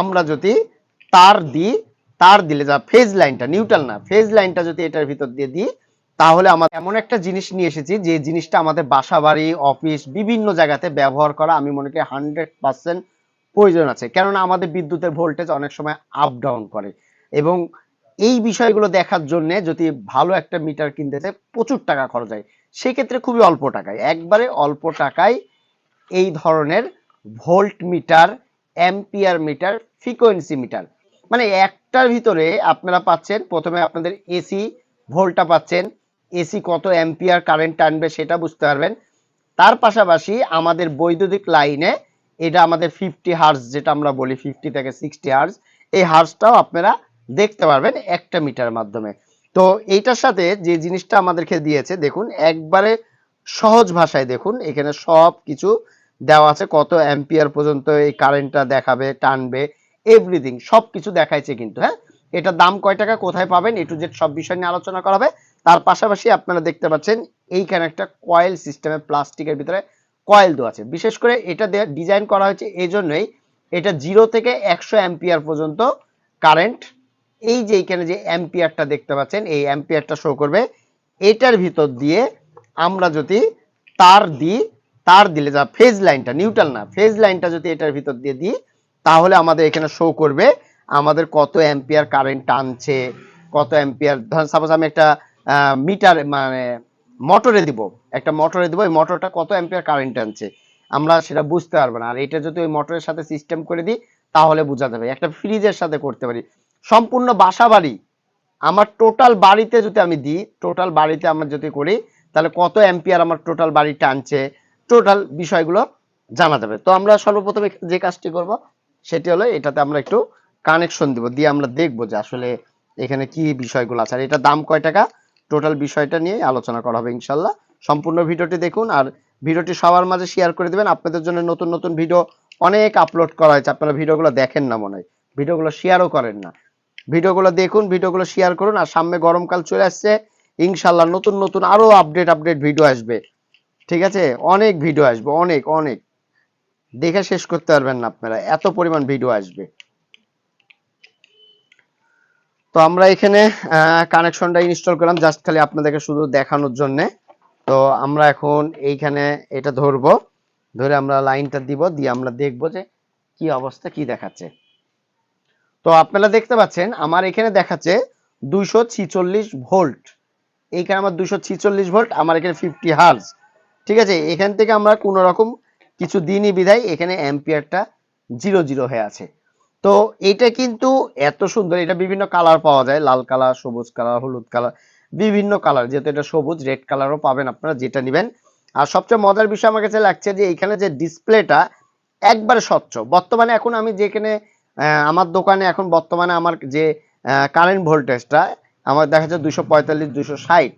আমরা যদি তার দিই, তার দিলে যা ফেজ লাইনটা, নিউট্রাল না, ফেজ লাইনটা যদি এটার ভিতর দিয়ে দিই, তাহলে আমরা এমন একটা জিনিস নিয়ে এসেছি যে জিনিসটা আমাদের বাসা বাড়ি অফিস বিভিন্ন জায়গাতে ব্যবহার করা আমি মনে করি 100% প্রয়োজন আছে। কেননা আমাদের বিদ্যুতের ভোল্টেজ অনেক সময় আপ ডাউন করে এবং এই বিষয়গুলো দেখার জন্য যদি ভালো একটা মিটার কিনতে চাই প্রচুর টাকা খরচ হয়, সেক্ষেত্রে খুবই অল্প টাকায়, একবারে অল্প টাকায় এই ধরনের volt meter, ampere meter, frequency meter, মানে একটার ভিতরে আপনারা পাচ্ছেন প্রথমে আপনাদের এসি ভোল্টটা পাচ্ছেন, এসি কত অ্যাম্পিয়ার কারেন্ট টানবে সেটা বুঝতে পারবেন। তার পাশাপাশি আমাদের বৈদ্যুতিক লাইনে এটা আমাদের 50 হার্জ যেটা আমরা বলি 50 থেকে 60 হার্জ, এই হার্জটাও আপনারা দেখতে পারবেন একটা মিটার মাধ্যমে। তো এইটার সাথে যে জিনিসটা আমাদেরকে দিয়েছে দেখুন একবারে সহজ ভাষায় দেখুন এখানে সব কিছু দেওয়া আছে, কত অ্যাম্পিয়ার পর্যন্ত এই কারেন্টটা দেখাবে টানবে এভরিথিং সব কিছু দেখাইছে কিন্তু। হ্যাঁ, এটার দাম কয় টাকা, কোথায় পাবেন, এ টু জেড সব বিষয় নিয়ে আলোচনা করা হবে। তার পাশাপাশি আপনারা দেখতে পাচ্ছেন এইখানে একটা কয়েল সিস্টেমে প্লাস্টিকের ভিতরে কয়েল দেওয়া আছে, বিশেষ করে এটা ডিজাইন করা হয়েছে এই জন্যই, এটা 0 থেকে 100 অ্যাম্পিয়ার পর্যন্ত কারেন্ট, এই যে এখানে যে অ্যাম্পিয়ারটা দেখতে পাচ্ছেন এই অ্যাম্পিয়ারটা শো করবে। এটার ভিতর দিয়ে আমরা যদি তার দিই, তার দিলে যা ফেজ লাইনটা, নিউট্রাল না, ফেজ লাইনটা যদি এটার ভিতর দিয়ে দিই, তাহলে আমাদের এখানে শো করবে আমাদের কত অ্যাম্পিয়ার কারেন্ট টানছে, কত অ্যাম্পিয়ার। ধরেন সাপোজ আমি একটা মিটার মানে মোটরে দিব, একটা মোটরে দিব, এই মোটরটা কত অ্যাম্পিয়ার কারেন্ট টানছে আমরা সেটা বুঝতে পারবো না। আর এটা যদি ওই মোটরের সাথে সিস্টেম করে দিই তাহলে বোঝা যাবে। একটা ফ্রিজের সাথে করতে পারি, সম্পূর্ণ বাসা বাড়ি আমার টোটাল বাড়িতে যদি আমি দিই, টোটাল বাড়িতে আমরা যদি করি তাহলে কত অ্যাম্পিয়ার আমার টোটাল বাড়ি টানছে, টোটাল বিষয়গুলো জানা যাবে। তো আমরা সর্বপ্রথমে যে কাজটি করব সেটি হলো এটাতে আমরা একটু কানেকশন দিব, দিয়ে আমরা দেখবো যে আসলে এখানে কি বিষয়গুলো আছে আর এটা দাম কয় টাকা, টোটাল বিষয়টা নিয়ে আলোচনা করা হবে ইনশাল্লাহ। সম্পূর্ণ ভিডিওটি দেখুন আর ভিডিওটি সবার মাঝে শেয়ার করে দিবেন। আপনাদের জন্য নতুন নতুন ভিডিও অনেক আপলোড করা হয়েছে, আপনারা ভিডিওগুলো দেখেন না মনে হয়, ভিডিওগুলো শেয়ারও করেন না। ভিডিওগুলো দেখুন, ভিডিওগুলো শেয়ার করুন। আর সামনে গরমকাল চলে আসছে, ইনশাল্লাহ নতুন নতুন আরো আপডেট ভিডিও আসবে, ঠিক আছে? অনেক ভিডিও আসবে, অনেক অনেক, দেখে শেষ করতে পারবেন না আপনারা, এত পরিমাণ ভিডিও আসবে। তো আমরা এখানে কানেকশনটা ইনস্টল করলাম জাস্ট খালি আপনাদেরকে শুধু দেখানোর জন্য। তো আমরা এখন এইখানে এটা ধরবো, ধরে আমরা লাইনটা দিব, দিয়ে আমরা দেখবো যে কি অবস্থা কি দেখাচ্ছে। তো আপনারা দেখতে পাচ্ছেন আমার এখানে দেখাচ্ছে 246 ভোল্ট, এইখানে আমার 246 ভোল্ট, আমার এখানে 50 হার্জ, ঠিক আছে? এখান থেকে আমরা কোন রকম কিছু দিনই বিধায় এখানে অ্যাম্পিয়ারটা 00 হয়ে আছে। তো এটা কিন্তু এত সুন্দর, এটা বিভিন্ন কালার পাওয়া যায়, লাল কালার, সবুজ কালার, হলুদ কালার, বিভিন্ন কালার, যেহেতু এটা সবুজ রেড কালারও পাবেন আপনারা যেটা নেবেন। আর সবচেয়ে মজার বিষয় আমার কাছে লাগছে যে এখানে যে ডিসপ্লেটা একবারে স্বচ্ছ। বর্তমানে এখন আমি যেখানে আমার দোকানে এখন বর্তমানে আমার যে কারেন্ট ভোল্টেজটা আমার দেখাচ্ছে 245 260,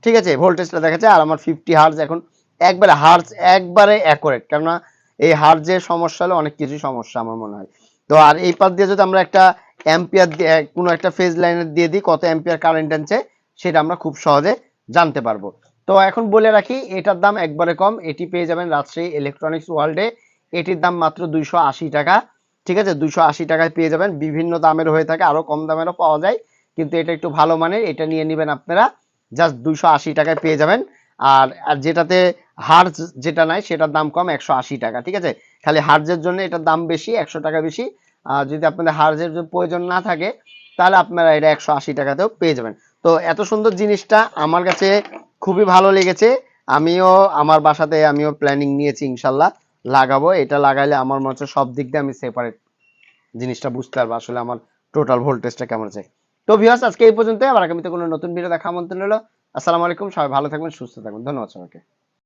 ঠিক আছে? ভোল্টেজটা দেখাচ্ছে আর আমার 50 হার্জ এখন একবারে হার্জ একবারে অ্যাকুরেট, কেননা এই হার্জের সমস্যা হলে অনেক কিছু সমস্যা আমার মনে হয়। তো আর এই পাশ দিয়ে যদি আমরা একটা অ্যাম্পিয়ার কোনো একটা ফেজ লাইনের দিয়ে দিই কত অ্যাম্পিয়ার কারেন্ট আনছে সেটা আমরা খুব সহজে জানতে পারবো। তো এখন বলে রাখি এটার দাম একবারে কম, এটি পেয়ে যাবেন রাজশাহী ইলেকট্রনিক্স ওয়ার্ল্ডে, এটির দাম মাত্র 280 টাকা, ঠিক আছে? 280 টাকায় পেয়ে যাবেন, বিভিন্ন দামের হয়ে থাকে, আরো কম দামেরও পাওয়া যায়, কিন্তু এটা একটু ভালো মানের, এটা নিয়ে নেবেন আপনারা, জাস্ট 280 টাকায় পেয়ে যাবেন। আর আর যেটাতে হার্জ যেটা নাই সেটার দাম কম 180 টাকা, ঠিক আছে? খালি হার্জের জন্য এটার দাম বেশি, 100 টাকা বেশি। আর যদি আপনাদের হার্জের প্রয়োজন না থাকে তাহলে আপনারা এটা 180 টাকাতেও পেয়ে যাবেন। তো এত সুন্দর জিনিসটা আমার কাছে খুবই ভালো লেগেছে, আমিও আমার বাসাতে আমিও প্ল্যানিং নিয়েছি ইনশাল্লাহ লাগাবো। এটা লাগাইলে আমার মনে হচ্ছে সব দিক দিয়ে আমি সেপারেট জিনিসটা বুঝতে পারবো আসলে আমার টোটাল ভোল্টেজটা কেমন আছে। তো ভিউয়ার্স আজকে এই পর্যন্ত, আবার আগামীতে কোনো নতুন ভিডিও দেখা আমন্ত্রণ হলো। আসসালামু আলাইকুম, সবাই ভালো থাকবেন, সুস্থ থাকবেন, ধন্যবাদ সবাইকে।